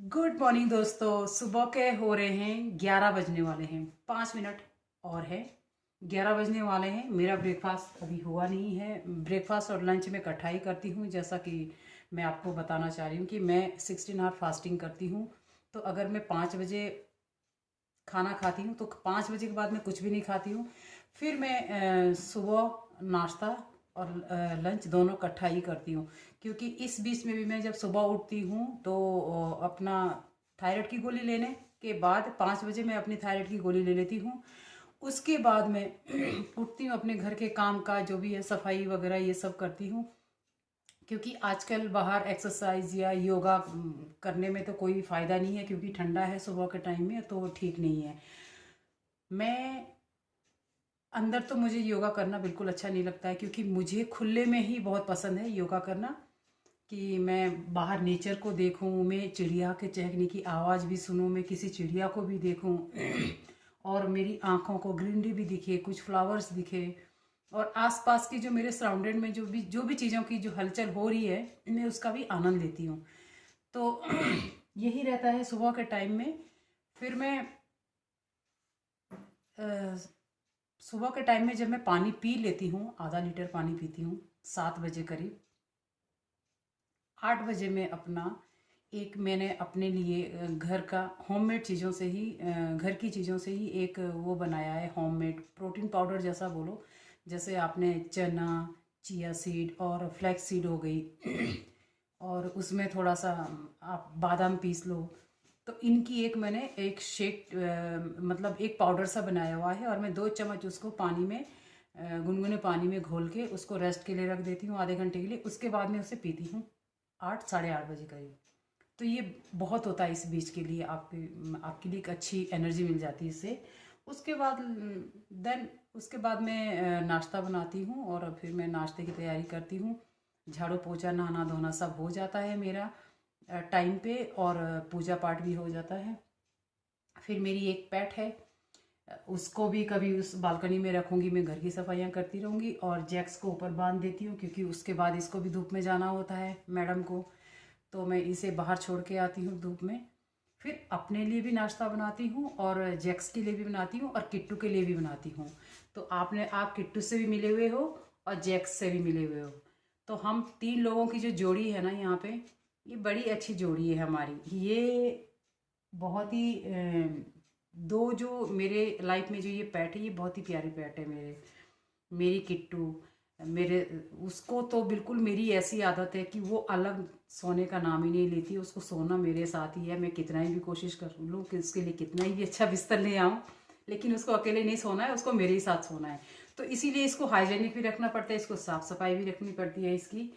Good morning दोस्तों। सुबह के हो रहे हैं 11 बजने वाले हैं, 5 मिनट और है 11 बजने वाले हैं। मेरा ब्रेकफास्ट अभी हुआ नहीं है। ब्रेकफास्ट और लंच में इकट्ठा ही करती हूँ। जैसा कि मैं आपको बताना चाह रही हूँ कि मैं 16 आवर फास्टिंग करती हूँ। तो अगर मैं 5 बजे खाना खाती हूँ तो 5 बजे के बाद मैं कुछ भी नहीं खाती हूँ। फिर मैं सुबह नाश्ता और लंच दोनों इकट्ठा ही करती हूँ, क्योंकि इस बीच में भी मैं जब सुबह उठती हूँ तो अपना थायराइड की गोली लेने के बाद 5 बजे मैं अपनी थायराइड की गोली ले लेती हूँ। उसके बाद मैं उठती हूँ, अपने घर के काम का जो भी है सफाई वगैरह ये सब करती हूँ, क्योंकि आजकल बाहर एक्सरसाइज या योगा करने में तो कोई फ़ायदा नहीं है, क्योंकि ठंडा है सुबह के टाइम में तो ठीक नहीं है। मैं अंदर तो मुझे योगा करना बिल्कुल अच्छा नहीं लगता है, क्योंकि मुझे खुले में ही बहुत पसंद है योगा करना, कि मैं बाहर नेचर को देखूं, मैं चिड़िया के चहकने की आवाज़ भी सुनूं, मैं किसी चिड़िया को भी देखूं और मेरी आँखों को ग्रीनरी भी दिखे, कुछ फ्लावर्स दिखे, और आसपास की जो मेरे सराउंडेड में जो भी चीज़ों की जो हलचल हो रही है मैं उसका भी आनंद लेती हूँ। तो यही रहता है सुबह के टाइम में। फिर मैं सुबह के टाइम में जब मैं पानी पी लेती हूँ, आधा लीटर पानी पीती हूँ 7 बजे करीब। 8 बजे में अपना मैंने अपने लिए घर का होममेड चीज़ों से ही घर की चीज़ों से ही एक वो बनाया है, होममेड प्रोटीन पाउडर जैसा बोलो। जैसे आपने चना, चिया सीड और फ्लैक्स सीड हो गई और उसमें थोड़ा सा आप बादाम पीस लो। तो इनकी मैंने एक शेक मतलब एक पाउडर सा बनाया हुआ है, और मैं 2 चम्मच उसको पानी में गुनगुने पानी में घोल के उसको रेस्ट के लिए रख देती हूँ आधे घंटे के लिए। उसके बाद मैं उसे पीती हूँ 8 साढ़े 8 बजे करीब। तो ये बहुत होता है इस बीच के लिए, आपके आपके लिए एक अच्छी एनर्जी मिल जाती है इससे। उसके बाद देन उसके बाद मैं नाश्ता बनाती हूँ और फिर मैं नाश्ते की तैयारी करती हूँ। झाड़ू पोछा नहाना धोना सब हो जाता है मेरा टाइम पे, और पूजा पाठ भी हो जाता है। फिर मेरी एक पेट है, उसको भी कभी उस बालकनी में रखूँगी, मैं घर की सफाइयाँ करती रहूँगी और जैक्स को ऊपर बांध देती हूँ, क्योंकि उसके बाद इसको भी धूप में जाना होता है मैडम को। तो मैं इसे बाहर छोड़ के आती हूँ धूप में। फिर अपने लिए भी नाश्ता बनाती हूँ और जैक्स के लिए भी बनाती हूँ और किट्टू के लिए भी बनाती हूँ। तो आप किट्टू से भी मिले हुए हो और जैक्स से भी मिले हुए हो। तो हम 3 लोगों की जो जोड़ी है ना यहाँ पे, ये बड़ी अच्छी जोड़ी है हमारी। ये बहुत ही दो जो मेरे लाइफ में जो ये पेट है, ये बहुत ही प्यारी पेट है मेरी किट्टू। मेरे उसको तो बिल्कुल मेरी ऐसी आदत है कि वो अलग सोने का नाम ही नहीं लेती, उसको सोना मेरे साथ ही है। मैं कितना ही भी कोशिश कर लूँ कि उसके लिए कितना ही भी अच्छा बिस्तर ले आऊँ, लेकिन उसको अकेले नहीं सोना है, उसको मेरे ही साथ सोना है। तो इसीलिए इसको हाइजेनिक भी रखना पड़ता है, इसको साफ़ सफाई भी रखनी पड़ती है इसकी।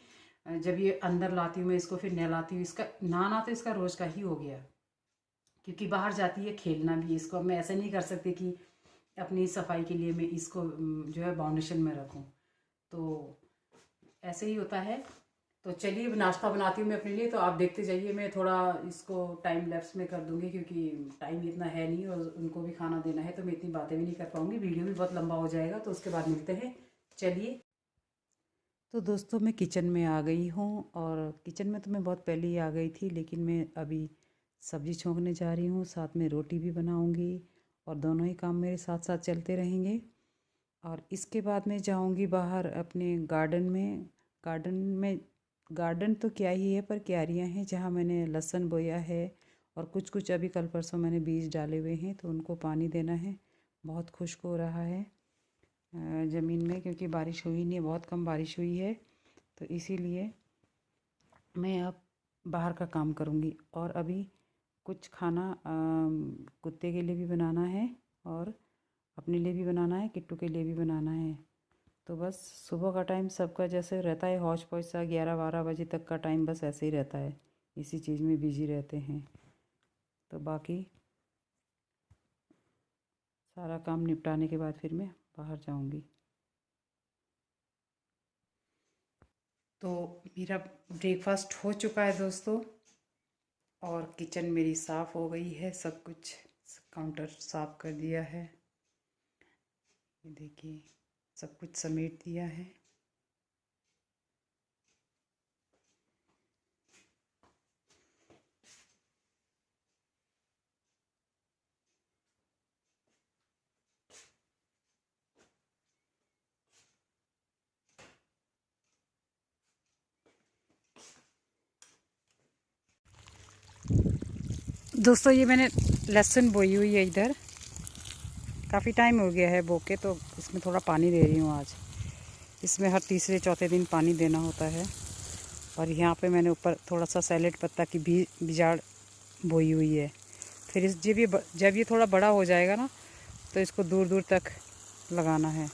जब ये अंदर लाती हूँ मैं इसको, फिर नहलाती हूँ। इसका नहाना तो इसका रोज़ का ही हो गया, क्योंकि बाहर जाती है खेलना भी। इसको मैं ऐसे नहीं कर सकती कि अपनी सफाई के लिए मैं इसको जो है बाउंडेशन में रखूँ। तो ऐसे ही होता है। तो चलिए अब नाश्ता बनाती हूँ मैं अपने लिए, तो आप देखते जाइए। मैं थोड़ा इसको टाइम लैप्स में कर दूँगी, क्योंकि टाइम इतना है नहीं और उनको भी खाना देना है, तो मैं इतनी बातें भी नहीं कर पाऊँगी, वीडियो भी बहुत लंबा हो जाएगा। तो उसके बाद मिलते हैं, चलिए। तो दोस्तों मैं किचन में आ गई हूँ, और किचन में तो मैं बहुत पहले ही आ गई थी, लेकिन मैं अभी सब्ज़ी छोंकने जा रही हूँ, साथ में रोटी भी बनाऊँगी, और दोनों ही काम मेरे साथ साथ चलते रहेंगे। और इसके बाद मैं जाऊँगी बाहर अपने गार्डन में। गार्डन तो क्या ही है, पर क्यारियाँ हैं जहाँ मैंने लहसुन बोया है, और कुछ कुछ अभी कल परसों मैंने बीज डाले हुए हैं, तो उनको पानी देना है। बहुत खुश्क हो रहा है ज़मीन में, क्योंकि बारिश हुई नहीं है, बहुत कम बारिश हुई है। तो इसीलिए मैं अब बाहर का काम करूँगी। और अभी कुछ खाना कुत्ते के लिए भी बनाना है, और अपने लिए भी बनाना है, किट्टू के लिए भी बनाना है। तो बस सुबह का टाइम सबका जैसे रहता है हौच पौच सा, 11-12 बजे तक का टाइम बस ऐसे ही रहता है, इसी चीज़ में बिजी रहते हैं। तो बाकी सारा काम निपटाने के बाद फिर मैं बाहर जाऊंगी। तो मेरा ब्रेकफास्ट हो चुका है दोस्तों, और किचन मेरी साफ़ हो गई है, सब कुछ काउंटर साफ़ कर दिया है। ये देखिए, सब कुछ समेट दिया है। दोस्तों ये मैंने लहसुन बोई हुई है इधर, काफ़ी टाइम हो गया है बो के, तो इसमें थोड़ा पानी दे रही हूँ आज। इसमें हर तीसरे चौथे दिन पानी देना होता है। और यहाँ पे मैंने ऊपर थोड़ा सा सैलेड पत्ता की बीजाड़ बोई हुई है। फिर जब ये थोड़ा बड़ा हो जाएगा ना, तो इसको दूर दूर तक लगाना है।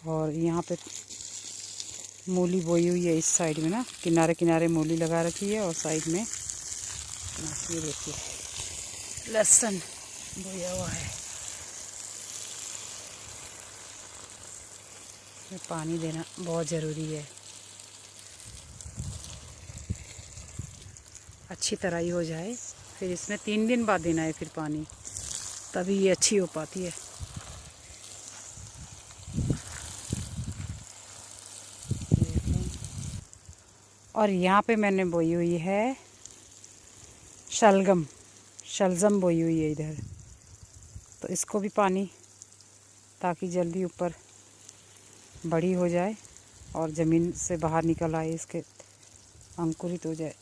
और यहाँ पे मूली बोई हुई है इस साइड में ना, किनारे किनारे मूली लगा रखी है, और साइड में ये देखिए लहसुन बोया हुआ है। पानी देना बहुत ज़रूरी है, अच्छी तरह ही हो जाए। फिर इसमें 3 दिन बाद देना है फिर पानी, तभी ये अच्छी हो पाती है। और यहाँ पे मैंने बोई हुई है शलजम बोई हुई है इधर, तो इसको भी पानी, ताकि जल्दी ऊपर बड़ी हो जाए और ज़मीन से बाहर निकल आए, इसके अंकुरित हो जाए।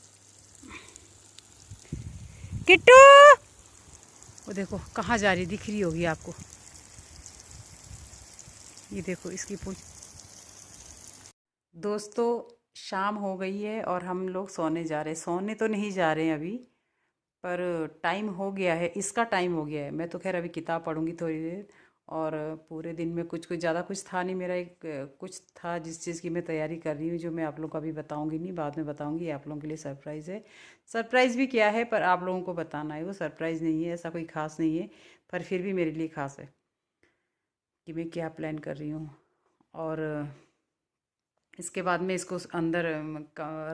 किट्टू, वो देखो कहाँ जा रही, दिख रही होगी आपको, ये देखो इसकी पूंछ। दोस्तों शाम हो गई है और हम लोग सोने जा रहे हैं। सोने तो नहीं जा रहे हैं अभी, पर टाइम हो गया है, इसका टाइम हो गया है। मैं तो खैर अभी किताब पढ़ूंगी थोड़ी देर, और पूरे दिन में कुछ ज़्यादा कुछ था नहीं मेरा। एक कुछ था जिस चीज़ की मैं तैयारी कर रही हूँ, जो मैं आप लोगों को अभी बताऊंगी नहीं, बाद में बताऊंगी। आप लोगों के लिए सरप्राइज़ है। सरप्राइज़ भी क्या है, पर आप लोगों को बताना है, वो सरप्राइज़ नहीं है, ऐसा कोई ख़ास नहीं है, पर फिर भी मेरे लिए ख़ास है कि मैं क्या प्लान कर रही हूँ। और इसके बाद में इसको अंदर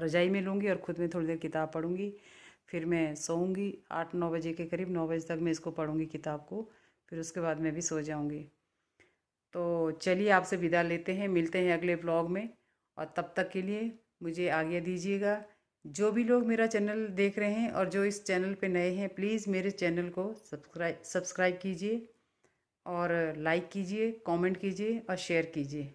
रजाई में लूँगी और ख़ुद में थोड़ी देर किताब पढ़ूँगी। फिर मैं सोऊंगी 8-9 बजे के करीब, 9 बजे तक मैं इसको पढ़ूँगी किताब को, फिर उसके बाद मैं भी सो जाऊँगी। तो चलिए आपसे विदा लेते हैं, मिलते हैं अगले व्लॉग में, और तब तक के लिए मुझे आज्ञा दीजिएगा। जो भी लोग मेरा चैनल देख रहे हैं और जो इस चैनल पे नए हैं, प्लीज़ मेरे चैनल को सब्सक्राइब कीजिए, और लाइक कीजिए, कमेंट कीजिए और शेयर कीजिए।